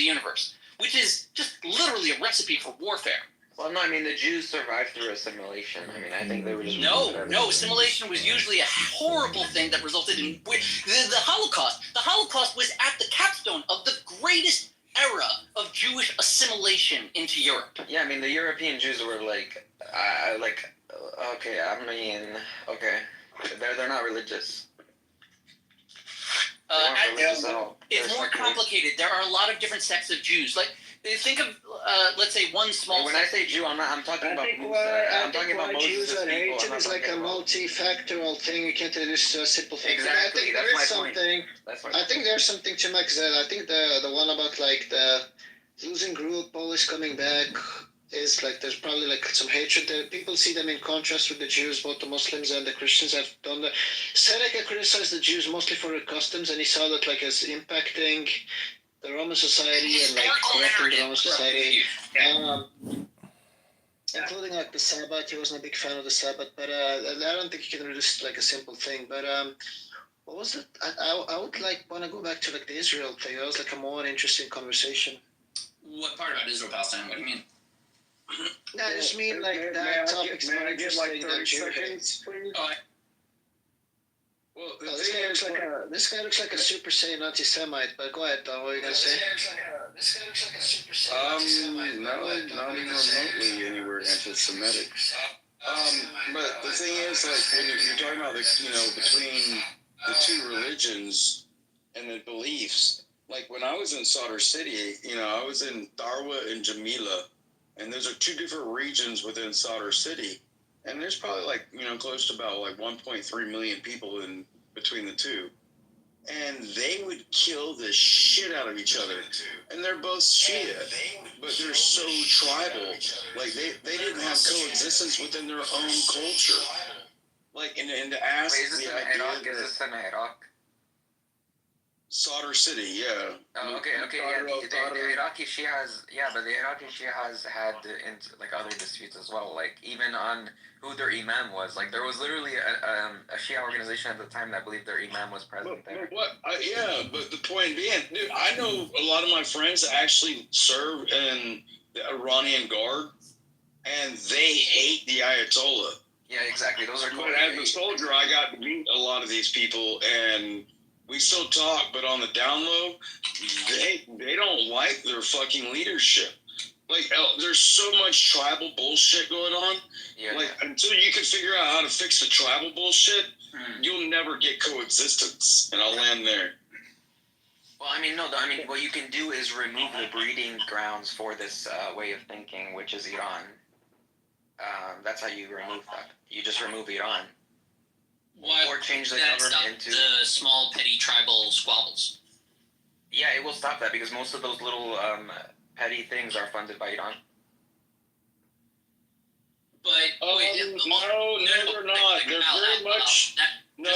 universe, which is just literally a recipe for warfare. Well, no, I mean, the Jews survived through assimilation. I mean, I think they were just... No, assimilation was usually a horrible thing that resulted in the Holocaust. The Holocaust was at the capstone of the greatest era of Jewish assimilation into Europe. Yeah, I mean, the European Jews were like, okay, I mean, okay, they're not religious. It's more complicated. There are a lot of different sects of Jews. Like, think of, let's say, one small. When I say Jew, I'm talking about. I'm talking about most Jews are hated is like a multifactorial thing. You can't reduce to a simple thing. Exactly. But I think there's something to Max said. I think the one about like the losing group always coming back is like there's probably like some hatred there. People see them in contrast with the Jews. Both the Muslims and the Christians have done that. Seneca criticized the Jews mostly for their customs, and he saw that like as impacting the Roman society and like corrupting the Roman society, including like the Sabbath. He wasn't a big fan of the Sabbath, but I don't think you can reduce like a simple thing. But what was it? I would like want to go back to like the Israel thing. That was like a more interesting conversation. What part about Israel Palestine? What do you mean? No, I just mean like that topic's more interesting than Jew. Well, this guy looks like a Super Saiyan anti-Semite, but go ahead, Don, what are you going to say? This guy looks like a Super Saiyan not even remotely anywhere anti-Semitic. But the thing is, like, when you're talking about, between the two religions and the beliefs, like, when I was in Sadr City, I was in Darwa and Jamila, and those are two different regions within Sadr City. And there's probably close to about 1.3 million people in between the two. And they would kill the shit out of each other. And they're both Shia, but they're so tribal. Like they didn't have coexistence within their own culture. Like and to ask Is this in Iraq? Sadr City, yeah. Oh, okay, yeah. The Iraqi Shias, but the Iraqi Shias had other disputes as well. Like even on who their imam was. Like there was literally a Shia organization at the time that believed their imam was present there. But the point being, dude, I know a lot of my friends that actually serve in the Iranian Guard, and they hate the Ayatollah. Yeah, exactly. Those are cool. But as a soldier, I got to meet a lot of these people, and we still talk, but on the down low, they don't like their fucking leadership. Like, there's so much tribal bullshit going on. Yeah. Like, until you can figure out how to fix the tribal bullshit, you'll never get coexistence. And I'll land there. Well, what you can do is remove the breeding grounds for this way of thinking, which is Iran. That's how you remove that. You just remove Iran. Or change the government into the small petty tribal squabbles. Yeah, it will stop that because most of those little petty things are funded by Iran. But no, they're not. They're very much. No,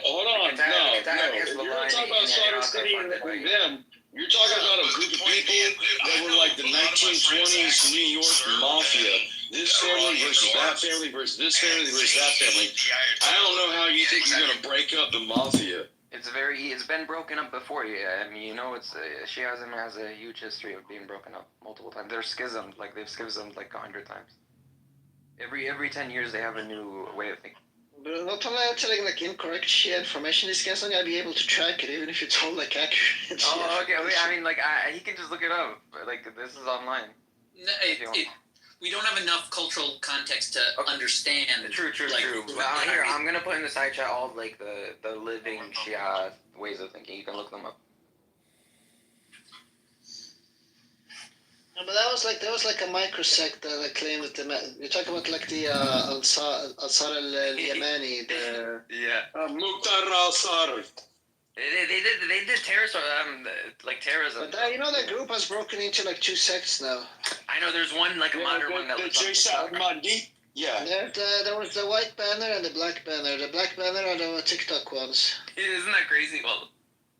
hold on. No. If you're talking about Sadr City and them, you're talking about a group of people that were like the 1920s New York Mafia. This family versus that family versus this family versus that family. I don't know how you think you're going to break up the Mafia. It's been broken up before. Yeah, Shiism has a huge history of being broken up multiple times. They're schismed, they've schismed 100 times. Every 10 years they have a new way of thinking. But not only telling incorrect Shia information, these guys aren't gonna be able to track it, even if it's all accurate. Oh, okay. He can just look it up. This is online. We don't have enough cultural context to understand. True. Well, here, I'm gonna put in the side chat all the living Shia ways of thinking. You can look them up. No, but that was like a microsect that claimed that you're talking about the Ansar al-Yamani, the Mukhtar al-Sadr. They did terrorism, terrorism. But that group has broken into 2 sects now. I know there's one a modern one that was on TikTok. Yeah. There was the white banner and the black banner. The black banner are the TikTok ones. Isn't that crazy? Well,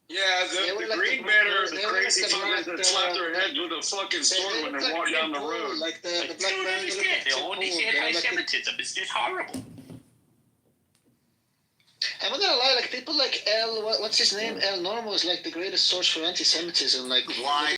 yeah, the green banner are the crazy fuckers that slap their heads with a fucking sword when they walk down the road. Like the black banner. This anti-Semitism is just horrible. I'm not gonna lie, people like what's his name? El Normo is the greatest source for anti-Semitism. Why?